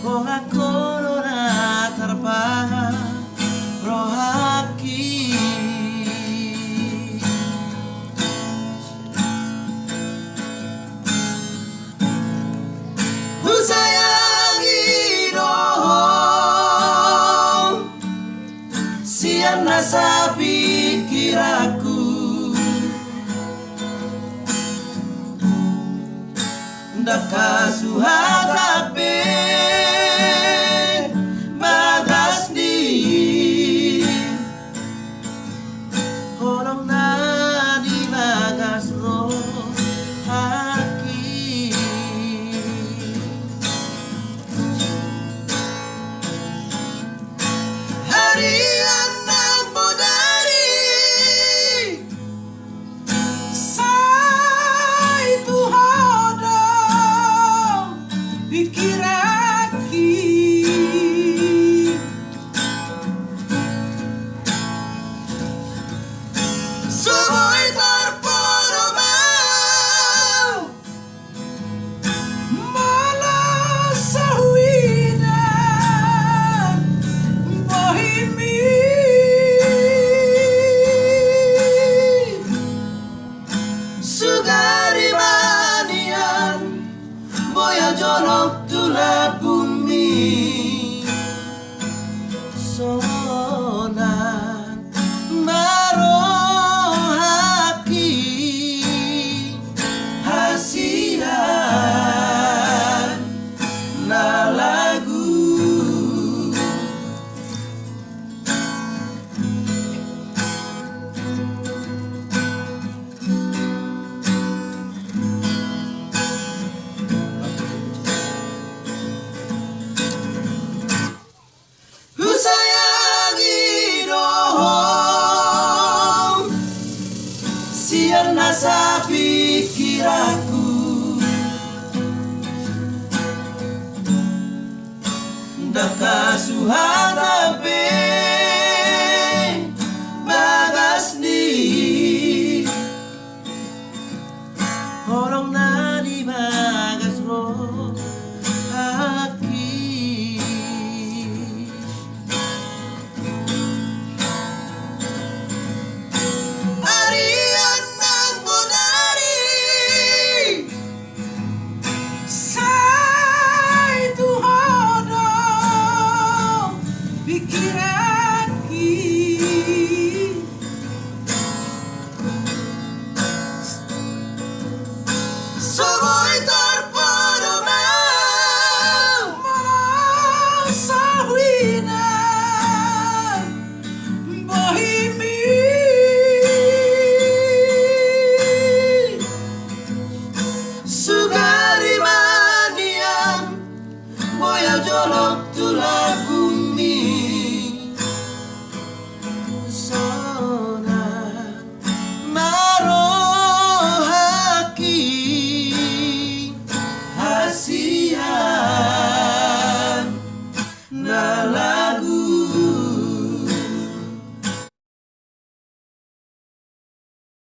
Oh aku nona terpaha rohaki ku sayangi dohong sian nasa pikiraku daka suhatape bagas di horong na di bagas lo haki harian ng bodari say tuhadong pikiraki sumoy terporomau malas sa huwinan bohimi sugari manian boya jonok tula bumi sonan marohaki hasian na lagu ku sayangi dohong sian nasa pikiraku daka suhata